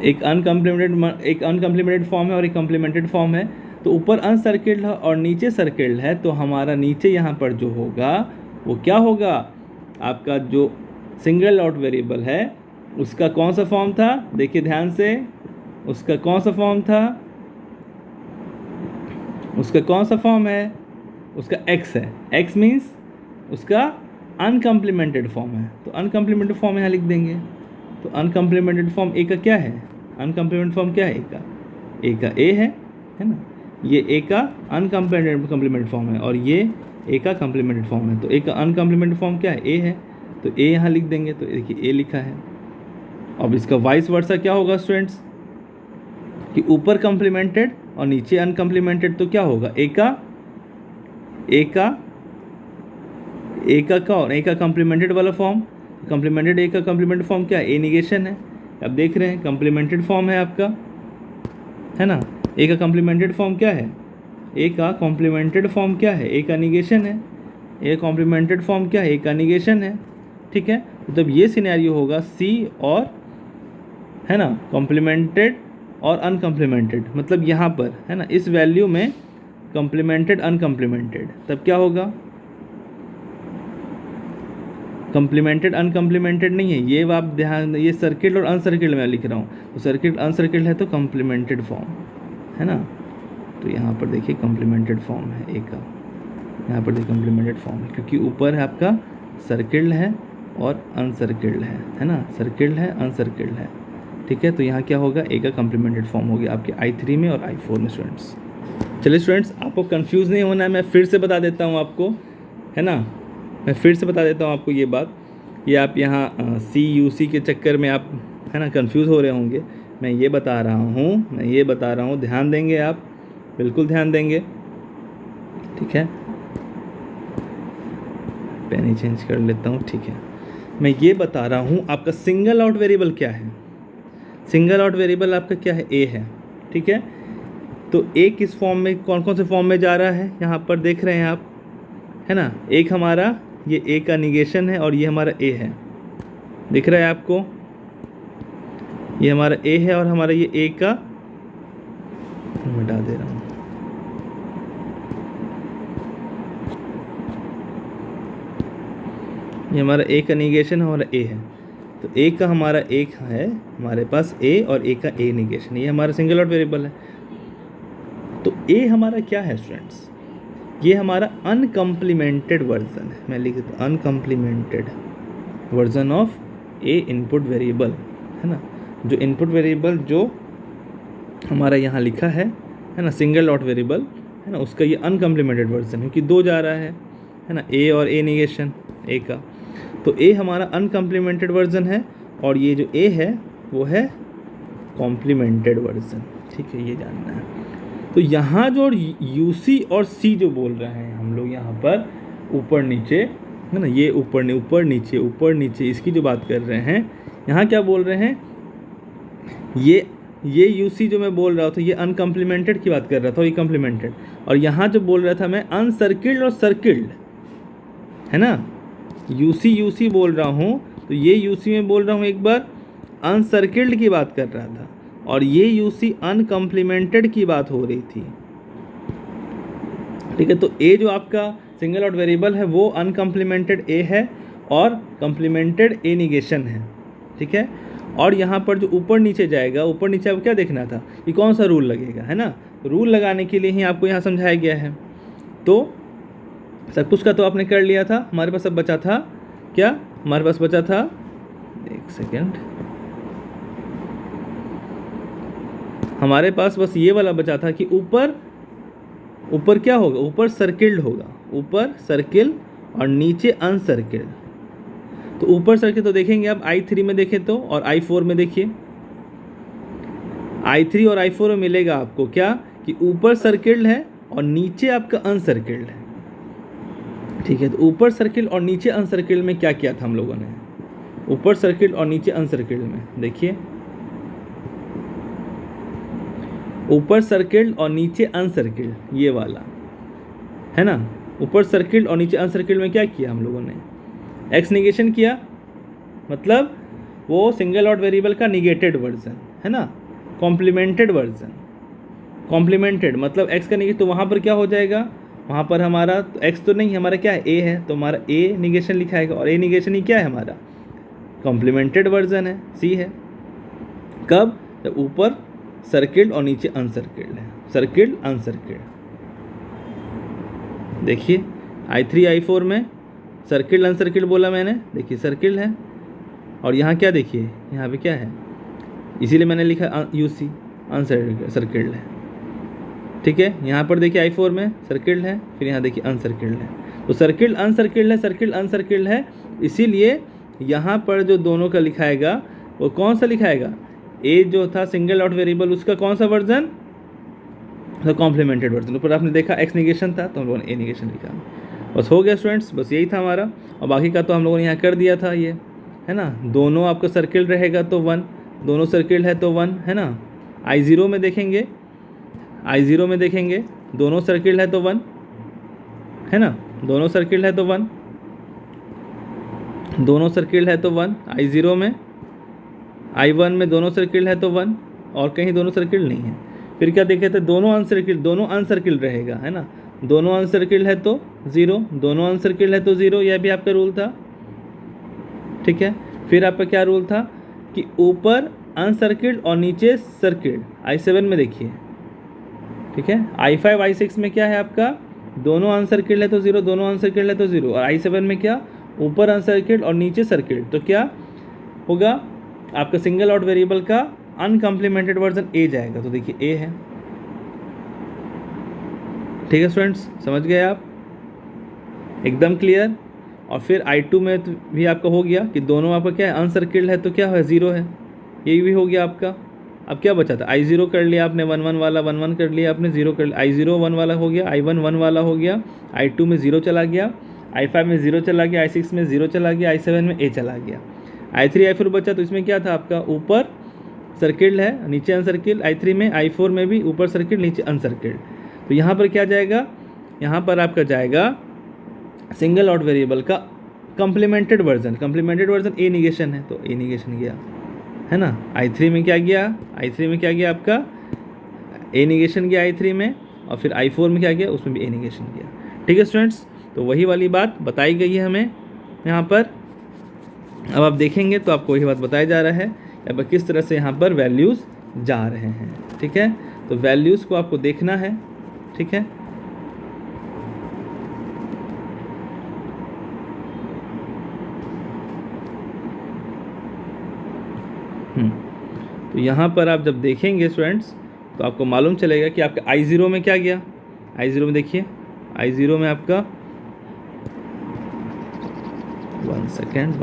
Speaker 1: एक अनकम्प्लीमेंटेड फॉर्म है और एक कम्प्लीमेंटेड फॉर्म है। तो ऊपर अनसर्किल्ड है और नीचे सर्किल्ड है, तो हमारा नीचे यहाँ पर जो होगा वो क्या होगा, आपका जो सिंगल आउट वेरिएबल है उसका कौन सा फॉर्म था, देखिए ध्यान से, उसका कौन सा फॉर्म था, उसका कौन सा फॉर्म है, उसका x है। x मीन्स उसका अनकम्प्लीमेंटेड फॉर्म है, तो अनकम्प्लीमेंटेड फॉर्म यहाँ लिख देंगे। तो अनकम्प्लीमेंटेड फॉर्म ए का क्या है, अनकम्प्लीमेंटेड फॉर्म क्या है, ए का ए है ना, ये ए का अनकम्प्लीमेंटेड फॉर्म है और ये ए का कम्प्लीमेंटेड फॉर्म है। तो ए का अनकम्प्लीमेंटेड फॉर्म क्या है, ए है, तो ए यहाँ लिख देंगे। तो देखिए ए लिखा है। अब इसका वाइस वर्सा क्या होगा स्टूडेंट्स, कि ऊपर कम्प्लीमेंटेड और नीचे अनकम्प्लीमेंटेड, तो क्या होगा, ए का कम्प्लीमेंटेड वाला फॉर्म, कम्प्लीमेंटेड ए का कम्प्लीमेंटेड फॉर्म क्या है, ए निगेशन है। अब देख रहे हैं कम्प्लीमेंटेड फॉर्म है आपका, है ना। ए का कम्प्लीमेंटेड फॉर्म क्या है, ए का कॉम्प्लीमेंटेड फॉर्म क्या है, ए का निगेशन है। ए कॉम्प्लीमेंटेड फॉर्म क्या है, ए का निगेशन है, ठीक है। मतलब ये सिनेरियो होगा सी और, है ना, कॉम्प्लीमेंटेड और अनकम्प्लीमेंटेड, मतलब यहाँ पर, है ना, इस वैल्यू में कम्प्लीमेंटेड अनकम्प्लीमेंटेड, तब क्या होगा, कम्प्लीमेंटेड अनकम्प्लीमेंटेड नहीं है ये, आप ध्यान, ये सर्किल और अनसर्किल में लिख रहा हूँ। तो सर्किल अनसर्किल है तो कम्प्लीमेंटेड फॉर्म, है ना। तो यहाँ पर देखिए कम्प्लीमेंटेड फॉर्म है ए का, यहाँ पर देखिए कम्प्लीमेंटेड फॉर्म है, क्योंकि ऊपर है आपका सर्किल्ड है और अनसर्किल्ड है ना, सर्किल्ड है अनसर्किल्ड है, ठीक है। तो यहाँ क्या होगा, ए का कम्प्लीमेंटेड फॉर्म हो गया आपके I3 में और I4 में स्टूडेंट्स। चलिए स्टूडेंट्स, आपको कंफ्यूज नहीं होना है, मैं फिर से बता देता हूँ आपको, है ना, मैं फिर से बता देता हूँ आपको ये बात, ये आप यहाँ CUC के चक्कर में आप, है ना, कंफ्यूज हो रहे होंगे। मैं ये बता रहा हूँ, ध्यान देंगे आप, बिल्कुल ध्यान देंगे, ठीक है। पेन ही चेंज कर लेता हूँ, ठीक है। मैं ये बता रहा हूँ आपका सिंगल आउट वेरिएबल क्या है, सिंगल आउट वेरिएबल आपका क्या है, ए है, ठीक है। तो ए किस फॉर्म में, कौन कौन से फॉर्म में जा रहा है, यहाँ पर देख रहे हैं आप, है ना। एक हमारा ये ए का निगेशन है और ये हमारा ए है, दिख रहा है आपको, ये हमारा ए है और हमारा ये ए का, मिटा दे रहा हूँ, ये हमारा ए का निगेशन है, हमारा ए है। तो ए का हमारा एक है हमारे पास ए और ए का ए निगेशन, ये हमारा सिंगल आउट वेरिएबल है। तो ए हमारा क्या है स्टूडेंट्स, ये हमारा अनकम्प्लीमेंटेड वर्जन है। मैं लिख देता हूँ uncomplemented version of a input variable, है ना। जो इनपुट वेरिएबल जो हमारा यहाँ लिखा है ना, सिंगल डॉट वेरिएबल, है ना, उसका ये अनकम्प्लीमेंटेड वर्जन है, क्योंकि 2 जा रहा है ना, ए और ए निगेशन ए का। तो ए हमारा अनकम्प्लीमेंटेड वर्जन है और ये जो ए है वो है कॉम्प्लीमेंटेड वर्जन। ठीक है, ये जानना है। तो यहाँ जो यूसी और सी जो बोल रहे हैं हम लोग यहाँ पर ऊपर नीचे, है ना, ये ऊपर ऊपर नीचे इसकी जो बात कर रहे हैं, यहाँ क्या बोल रहे हैं, ये यूसी जो मैं बोल रहा था ये अनकम्प्लीमेंटेड की बात कर रहा था, ये कम्प्लीमेंटेड। और यहाँ जो बोल रहा था मैं अनसर्किल्ड और सर्किल्ड, है ना, यूसी बोल रहा हूँ, तो ये यूसी में बोल रहा हूँ एक बार अनसर्किल्ड की बात कर रहा था और ये यूसी अनकम्प्लीमेंटेड की बात हो रही थी। ठीक है, तो ए जो आपका सिंगल डॉट वेरिएबल है वो अनकम्प्लीमेंटेड ए है और कम्प्लीमेंटेड ए निगेशन है। ठीक है, और यहाँ पर जो ऊपर नीचे जाएगा, ऊपर नीचे आपको क्या देखना था कि कौन सा रूल लगेगा, है ना। रूल लगाने के लिए ही आपको यहाँ समझाया गया है। तो सब कुछ का तो आपने कर लिया था, हमारे पास अब बचा था क्या, हमारे पास बचा था, एक सेकेंड, हमारे पास बस ये वाला बचा था कि ऊपर क्या होगा, ऊपर सर्किल्ड होगा, ऊपर सर्किल और नीचे अनसर्किल्ड। तो ऊपर सर्किल तो देखेंगे आप I3 में देखें तो, और I4 में देखिए, I3 और I4 में मिलेगा आपको क्या कि ऊपर सर्किल्ड है और नीचे आपका अनसर्किल्ड है। ठीक है, तो ऊपर सर्किल और नीचे अनसर्किल्ड में क्या किया था हम लोगों ने, ऊपर सर्किल और नीचे अनसर्किल्ड में देखिए, ऊपर सर्किल और नीचे अनसर्किल्ड, ये वाला है ना, ऊपर सर्किल और नीचे अनसर्किल्ड में क्या किया हम लोगों ने, एक्स निगेशन किया, मतलब वो सिंगल डॉट वेरिएबल का निगेटेड वर्जन, है ना, कॉम्प्लीमेंटेड वर्जन। कॉम्प्लीमेंटेड मतलब एक्स का निगेशन, तो वहाँ पर क्या हो जाएगा, वहाँ पर हमारा तो एक्स तो नहीं, हमारा क्या है ए है, तो हमारा ए निगेशन लिखाएगा और ए निगेशन ही क्या है हमारा कॉम्प्लीमेंटेड वर्जन है, सी है। कब, जब ऊपर सर्किल्ड और नीचे अनसर्किल्ड है, सर्किल्ड अनसर्किल्ड। देखिए I3 I4 में सर्किल्ड अनसर्किल्ड बोला मैंने, देखिए सर्किल्ड है, और यहाँ क्या देखिए, यहाँ पे क्या है, इसीलिए मैंने लिखा यूसी अनसर्किल्ड है। ठीक है, यहाँ पर देखिए I4 में सर्किल्ड है, फिर यहाँ देखिए अनसर्किल्ड है, तो सर्किल्ड अनसर्किल्ड है, सर्किल्ड अनसर्किल्ड है, इसीलिए यहाँ पर जो दोनों का लिखाएगा वो कौन सा लिखाएगा, ए जो था सिंगल डॉट वेरिएबल उसका कौन सा वर्जन, तो कॉम्प्लीमेंटेड वर्जन। ऊपर आपने देखा एक्स निगेशन था तो हम लोगों ने ए निगेशन लिखा। बस हो गया स्टूडेंट्स, बस यही था हमारा, और बाकी का तो हम लोगों ने यहाँ कर दिया था, ये है ना, दोनों आपका सर्किल रहेगा तो 1, दोनों सर्किल है तो 1, है ना। I0 में देखेंगे, I0 में देखेंगे दोनों सर्किल है तो 1, है ना, दोनों सर्किल है तो 1, दोनों सर्किल है तो 1 I0 में, I1 में दोनों सर्किल है तो 1 और कहीं दोनों सर्किल नहीं है। फिर क्या देखे थे, दोनों अनसर्किल रहेगा, है ना, दोनों अनसर्किल है तो 0, दोनों अनसर्किल है तो 0, यह भी आपका रूल था। ठीक है, फिर आपका क्या रूल था कि ऊपर अनसर्किल्ड और नीचे सर्किल्ड, I7 में देखिए। ठीक है, I5 I6 में क्या है आपका, दोनों अनसर्किल्ड है तो 0, दोनों अनसर्किल्ड है तो 0, और I7 में क्या, ऊपर अनसर्किल्ड और नीचे सर्किल्ड, तो क्या होगा आपका सिंगल डॉट वेरिएबल का अनकम्प्लीमेंटेड वर्जन ए जाएगा, तो देखिए ए है। ठीक है स्टूडेंट्स, समझ गए आप, एकदम क्लियर। और फिर I2 में तो भी आपका हो गया कि दोनों आपका क्या है, अनसर्किल्ड है तो क्या है, 0 है, ये भी हो गया आपका। अब क्या बचा था, I0 कर लिया आपने, 1 1 वाला 1 1 कर लिया आपने, 0 कर लिया, I0 1 वाला हो गया, I1 1 वाला हो गया, I2 में 0 चला गया, I5 में 0 चला गया, I6 में 0 चला गया, I7 में A चला गया, I3 I4 बचा, तो इसमें क्या था आपका, ऊपर सर्किल्ड है नीचे अनसर्किल्ड, I3 में, I4 में भी ऊपर सर्किल्ड नीचे अनसर्किल्ड। तो यहाँ पर क्या जाएगा, यहाँ पर आपका जाएगा सिंगल डॉट वेरिएबल का कम्प्लीमेंटेड वर्जन ए निगेशन है तो ए निगेशन गया, है ना। I3 में क्या गया, I3 में क्या गया आपका, ए निगेशन गया I3 में, और फिर I4 में क्या गया, उसमें भी ए निगेशन गया। ठीक है स्टूडेंट्स, तो वही वाली बात बताई गई है हमें यहाँ पर। अब आप देखेंगे तो आपको वही बात बताया जा रहा है अब किस तरह से यहाँ पर वैल्यूज़ जा रहे हैं। ठीक है, तो वैल्यूज़ को आपको देखना है, ठीक है। तो यहाँ पर आप जब देखेंगे स्टूडेंट्स तो आपको मालूम चलेगा कि आपका I0 में क्या गया। I0 में देखिए, I0 में आपका 1 सेकेंड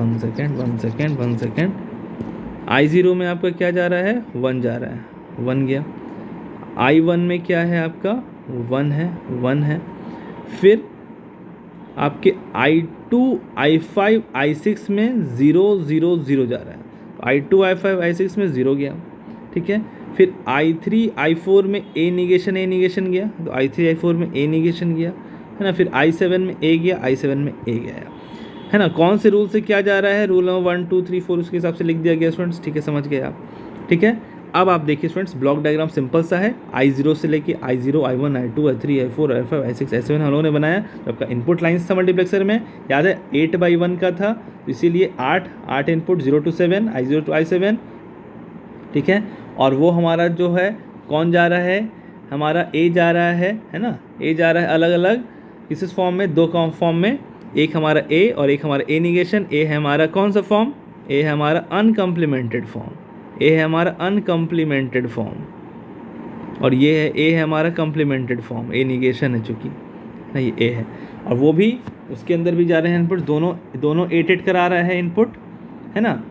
Speaker 1: I0 में आपका क्या जा रहा है, 1 जा रहा है, 1 गया। I1 में क्या है आपका, 1 है। फिर आपके I2, I5, I6 में 0 0 0 जा रहा है, तो I2, I5, I6 में 0 गया, ठीक है। फिर I3, I4 में A निगेशन गया, तो I3, I4 में A निगेशन गया, है ना। फिर I7 में A गया, I7 में A गया, है ना। कौन से रूल से क्या जा रहा है, रूल नंबर 1 2 3 4 उसके हिसाब से लिख दिया गया स्टूडेंट्स, ठीक है, समझ गए आप, ठीक है। अब आप देखिए स्टूडेंट्स, ब्लॉक डायग्राम सिंपल सा है। I0 से लेके I0, I1, I2, I3, I4, I5, I6, I7 हम लोगों ने बनाया। तो आपका इनपुट लाइन्स था मल्टीप्लेक्सर में, याद है 8/1 का था, इसीलिए 8 input 0 to 7, I0 to I7, ठीक है। और वो हमारा जो है कौन जा रहा है, हमारा A जा रहा है ना। A जा रहा है अलग अलग किस फॉर्म में, 2 फॉर्म में, एक हमारा A और एक हमारा A निगेशन। A है हमारा कौन सा फॉर्म, A है हमारा अनकम्प्लीमेंटेड फॉर्म, A है हमारा अनकम्प्लीमेंटेड फॉर्म, और ये है A है हमारा कम्प्लीमेंटेड फॉर्म, A निगेशन है चूँकि नहीं, A है। और वो भी उसके अंदर भी जा रहे हैं इनपुट, दोनों 8 करा रहा है इनपुट, है ना।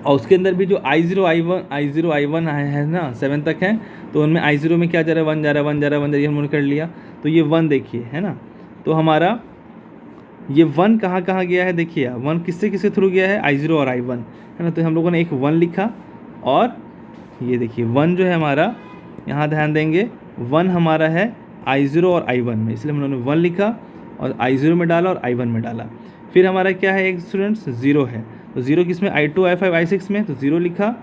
Speaker 1: और उसके अंदर भी जो I0 I1 है ना 7 तक है, तो उनमें I0 में क्या जा रहा है, 1 जा रहा है, ये हमने कर लिया। तो ये 1 देखिए, है ना। तो हमारा ये 1 कहाँ गया है, देखिए 1 किसके थ्रू गया है, I0 और I1, है ना। तो हम लोगों ने एक 1 लिखा, और ये देखिए 1 जो है हमारा, यहाँ ध्यान देंगे 1 हमारा है I0 और I1 में, इसलिए हम लोगों ने 1 लिखा और I0 में डाला और I1 में डाला। फिर हमारा क्या है, एक स्टूडेंट्स 0 है, तो 0 किस में, I2, I5, I6 में, तो 0 लिखा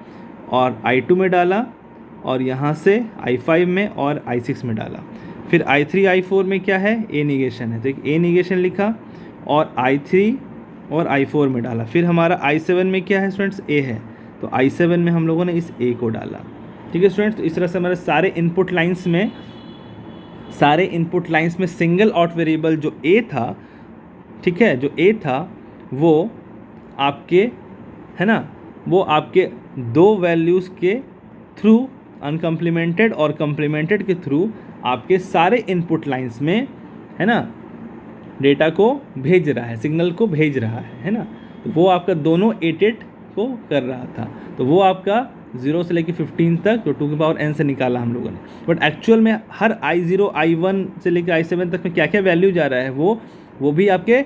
Speaker 1: और I2 में डाला, और यहाँ से I5 में और I6 में डाला। फिर I3, I4 में क्या है, A निगेशन है, तो एक A निगेशन लिखा और I3 और I4 में डाला। फिर हमारा I7 में क्या है स्टूडेंट्स, A है, तो I7 में हम लोगों ने इस A को डाला, ठीक है स्टूडेंट्स। तो इस तरह से हमारे सारे इनपुट लाइंस में सिंगल आउट वेरिएबल जो A था, ठीक है, जो A था वो आपके, है ना, वो आपके 2 वैल्यूज़ के थ्रू, अनकम्प्लीमेंटेड और कम्प्लीमेंटेड के थ्रू आपके सारे इनपुट लाइंस में, है ना, डेटा को भेज रहा है, सिग्नल को भेज रहा है ना। तो वो आपका दोनों 8 को कर रहा था, तो वो आपका 0 से लेकर 15 तक, तो 2 की पावर n से निकाला हम लोगों ने। बट एक्चुअल में हर I0, I1 से लेकर I7 तक में क्या क्या वैल्यू जा रहा है, वो भी आपके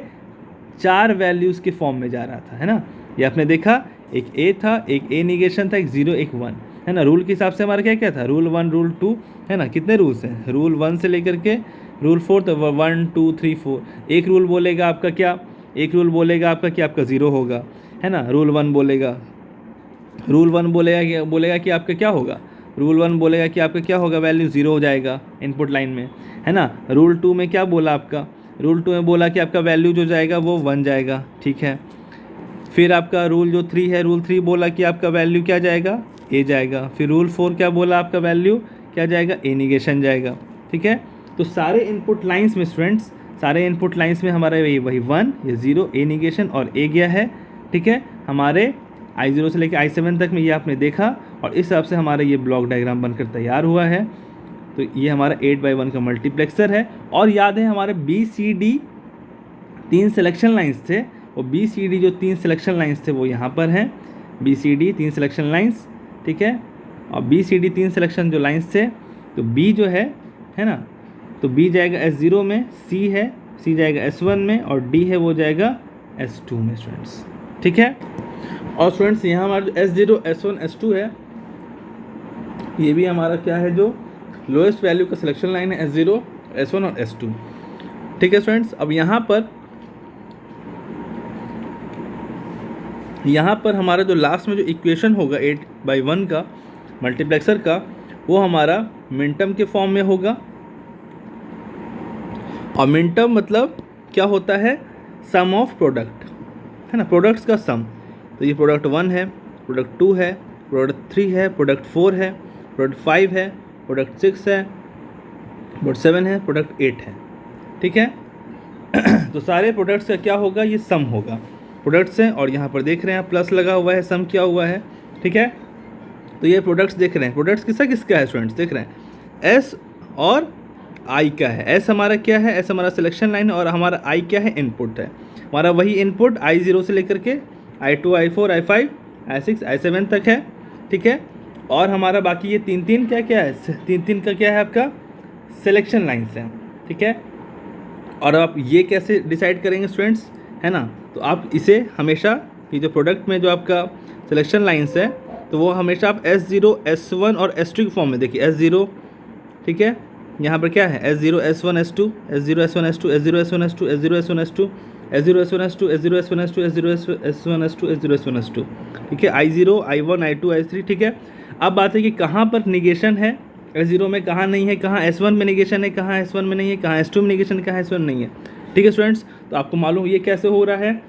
Speaker 1: 4 वैल्यूज़ के फॉर्म में जा रहा था, है ना। ये आपने देखा, एक A था, एक A निगेशन था, एक 0 एक 1, है ना। रूल के हिसाब से हमारा क्या था, रूल 1 रूल 2, है ना। कितने रूल्स हैं, रूल 1 से लेकर के रूल 4, तो 1 2 3 4। एक रूल बोलेगा आपका क्या, एक रूल बोलेगा आपका कि आपका 0 होगा, है ना। रूल 1 बोलेगा कि आपका क्या होगा, रूल 1 बोलेगा कि आपका क्या होगा, वैल्यू 0 हो जाएगा इनपुट लाइन में, है ना। रूल 2 में क्या बोला आपका, रूल 2 में बोला कि आपका वैल्यू जो जाएगा वो 1 जाएगा, ठीक है। फिर आपका रूल जो 3 है, रूल 3 बोला कि आपका वैल्यू क्या जाएगा, A जाएगा। फिर रूल 4 क्या बोला, आपका वैल्यू क्या जाएगा, A निगेशन जाएगा, ठीक है। तो सारे इनपुट लाइंस में स्टूडेंट्स, सारे इनपुट लाइंस में हमारा वही 1, ये 0, A निगेशन और A गया है, ठीक है। हमारे I0 से लेकर I7 तक में ये आपने देखा, और इस हिसाब से हमारा ये ब्लॉक डायग्राम बनकर तैयार हुआ है। तो ये हमारा 8/1 का मल्टीप्लेक्सर है। और याद है हमारे BCD 3 सिलेक्शन लाइन्स थे, और BCD जो 3 सिलेक्शन लाइन्स थे वो यहाँ पर हैं, BCD 3 सिलेक्शन लाइन्स, ठीक है। और BCD 3 सिलेक्शन जो लाइन्स थे, तो B जो है ना, तो B जाएगा S0 में, C जाएगा S1 में, और D है वो जाएगा S2 में स्टूडेंट्स, ठीक है। और स्टूडेंट्स यहाँ हमारा जो S0, S1, S2 है, ये भी हमारा क्या है, जो लोएस्ट वैल्यू का सिलेक्शन लाइन है, S0, S1 और S2, ठीक है स्टूडेंट्स। अब यहाँ पर हमारा जो लास्ट में जो इक्वेशन होगा 8/1 का मल्टीप्लेक्सर का, वो हमारा मिनटर्म के फॉर्म में होगा। और मिनटर्म मतलब क्या होता है, सम ऑफ प्रोडक्ट, है ना, प्रोडक्ट्स का सम। तो ये प्रोडक्ट 1 है, प्रोडक्ट 2 है, प्रोडक्ट 3 है, प्रोडक्ट 4 है, प्रोडक्ट 5 है, प्रोडक्ट 6 है, प्रोडक्ट 7 है, प्रोडक्ट 8 है, ठीक है। तो सारे प्रोडक्ट्स का क्या होगा, ये सम होगा प्रोडक्ट्स हैं, और यहाँ पर देख रहे हैं आप प्लस लगा हुआ है, सम किया हुआ है, ठीक है। तो ये प्रोडक्ट्स देख रहे हैं, प्रोडक्ट्स किसका है स्टूडेंट्स, देख रहे हैं एस और आई का है। एस हमारा क्या है, एस हमारा सिलेक्शन लाइन है, और हमारा आई क्या है, इनपुट है। हमारा वही इनपुट I0 से लेकर के I2, I4, I5, I6, I7 तक है, ठीक है। और हमारा बाकी ये तीन क्या है, तीन का क्या है आपका सिलेक्शन लाइन्स हैं, ठीक है। और आप ये कैसे डिसाइड करेंगे स्टूडेंट्स, है ना। तो आप इसे हमेशा ये जो प्रोडक्ट में जो आपका सिलेक्शन लाइन्स है, तो वो हमेशा आप S0, S1 और S2 के फॉर्म में देखिए। S0, ठीक है, यहाँ पर क्या है S0, S1, S2, S0, S1, S2, S0, S1, S2, S0, S1, S2, S0, S1, S2, S0, S1, S2, S0, S1, S2, S0, S1, S2, ठीक है। I0, I1, I2, I3, ठीक है। अब बात है कि कहाँ पर निगेशन है S0 में, कहाँ नहीं है, कहाँ S1 में निगेशन है, कहाँ S1 में नहीं है, कहाँ S2 में निगेशन है, कहाँ S1 नहीं है, ठीक है स्टूडेंट्स। तो आपको मालूम ये कैसे हो रहा है,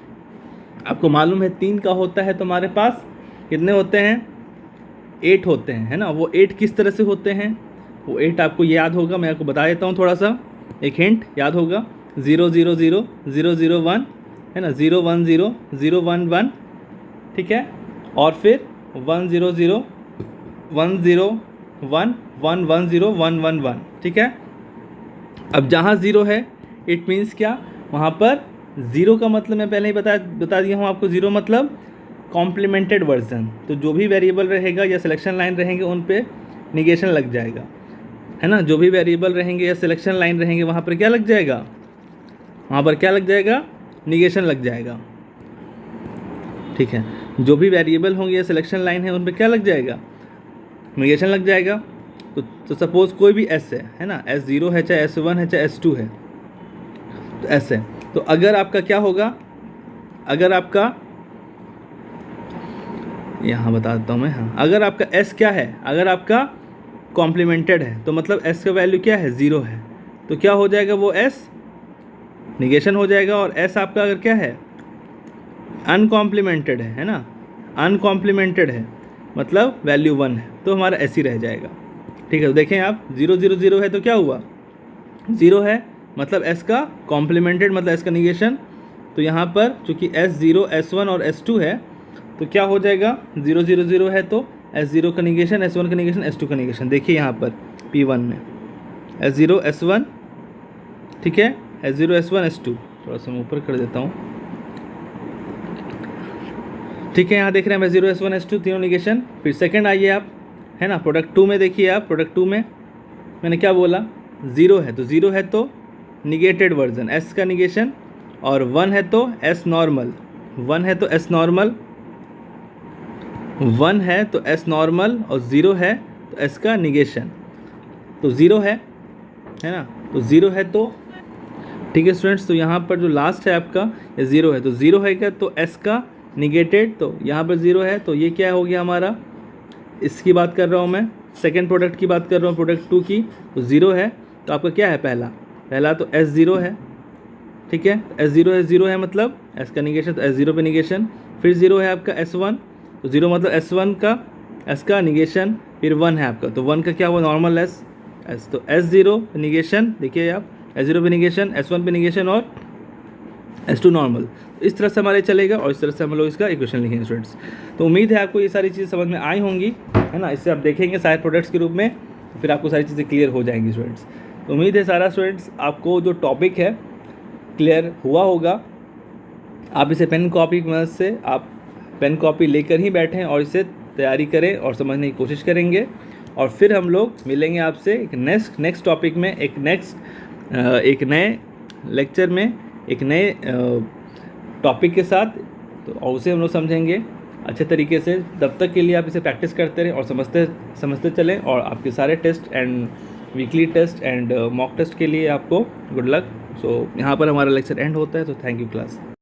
Speaker 1: आपको मालूम है 3 का होता है, तो हमारे पास कितने होते हैं, 8 होते हैं, है ना। वो 8 किस तरह से होते हैं, वो 8 आपको याद होगा, मैं आपको बता देता हूँ थोड़ा सा, एक हिंट याद होगा। 0 0 0 0 0 1, है ना, 0 1 0 0 1 1, ठीक है। और फिर 1 0 0 1 0 1 1 1 0 1 1 1, ठीक है। अब जहाँ 0 है, इट मीन्स क्या, वहाँ पर 0 का मतलब मैं पहले ही बता दिया हूँ आपको। 0 मतलब कॉम्प्लीमेंटेड वर्जन, तो जो भी वेरिएबल रहेगा या सिलेक्शन लाइन रहेंगे उन पे निगेशन लग जाएगा, है ना। जो भी वेरिएबल रहेंगे या सिलेक्शन लाइन रहेंगे वहाँ पर क्या लग जाएगा, वहाँ पर क्या लग जाएगा, निगेशन लग जाएगा, ठीक है। जो भी वेरिएबल होंगे या सिलेक्शन लाइन है उन पर क्या लग जाएगा, निगेशन लग जाएगा। तो सपोज़ कोई भी S है ना, S0 है, चाहे S1 है, चाहे S2 है, तो S है। तो अगर आपका क्या होगा, अगर आपका यहाँ बता देता हूँ मैं, हाँ, अगर आपका S क्या है, अगर आपका कॉम्प्लीमेंटेड है, तो मतलब S का वैल्यू क्या है, 0 है, तो क्या हो जाएगा, वो S निगेशन हो जाएगा। और S आपका अगर क्या है, अनकॉम्प्लीमेंटेड है ना, अनकॉम्प्लीमेंटेड है, मतलब वैल्यू 1 है, तो हमारा S ही रह जाएगा, ठीक है। तो देखें आप 0 0 0 है, तो क्या हुआ, 0 है, मतलब S का कॉम्प्लीमेंटेड, मतलब S का निगेशन। तो यहाँ पर चूँकि S0, S1 और S2 है, तो क्या हो जाएगा, 0 0 0 है तो S0 का निगेशन, S1 का निगेशन, S2 का निगेशन। देखिए यहाँ पर P1 में S0, S1, ठीक है, S0, S1, S2, थोड़ा सा मैं ऊपर कर देता हूँ, ठीक है। यहाँ देख रहे हैं S0, S1, S2 तीनों निगेशन। फिर सेकंड आइए आप, है ना, प्रोडक्ट 2 में देखिए आप, प्रोडक्ट 2 में मैंने क्या बोला, 0 है, तो 0 है तो निगेटेड वर्जन, S का निगेशन, और 1 है तो S नॉर्मल, 1 है तो S नॉर्मल, 1 है तो S नॉर्मल, और 0 है तो S का निगेशन। तो 0 है ना, तो 0 है तो, ठीक है स्टूडेंट्स। तो यहाँ पर जो लास्ट है आपका ये 0 है, तो 0 है क्या, तो S का निगेटेड, तो यहाँ पर 0 है, तो ये क्या हो गया हमारा, इसकी बात कर रहा हूँ मैं, सेकेंड प्रोडक्ट की बात कर रहा हूँ, प्रोडक्ट 2 की। तो 0 है, तो आपका क्या है, पहला तो S0 है, ठीक है। S0 है मतलब S का निगेशन, तो S0 पे निगेशन। फिर 0 है आपका S1, तो 0 मतलब S1 का, S का निगेशन। फिर 1 है आपका, तो 1 का क्या हुआ, नॉर्मल S, तो S0 पे निगेशन, देखिए आप S0 पे निगेशन, S1 पे निगेशन, और S2 नॉर्मल। इस तरह से हमारे चलेगा, और इस तरह से हम लोग इसका इक्वेशन लिखेंगे स्टूडेंट्स। तो उम्मीद है आपको ये सारी चीज़ें समझ में आई होंगी, है ना। इससे आप देखेंगे सारे प्रोडक्ट्स के रूप में, तो फिर आपको सारी चीज़ें क्लियर हो जाएंगी स्टूडेंट्स। तो उम्मीद है सारा स्टूडेंट्स आपको जो टॉपिक है क्लियर हुआ होगा। आप इसे पेन कॉपी की मदद से, आप पेन कॉपी लेकर ही बैठें और इसे तैयारी करें और समझने की कोशिश करेंगे। और फिर हम लोग मिलेंगे आपसे एक नेक्स्ट टॉपिक में, एक नए लेक्चर में, एक नए टॉपिक के साथ, तो और उसे हम लोग समझेंगे अच्छे तरीके से। तब तक के लिए आप इसे प्रैक्टिस करते रहें और समझते चलें। और आपके सारे test and weekly test and mock test के लिए आपको गुड लक। सो यहाँ पर हमारा लेक्चर एंड होता है। तो थैंक यू क्लास।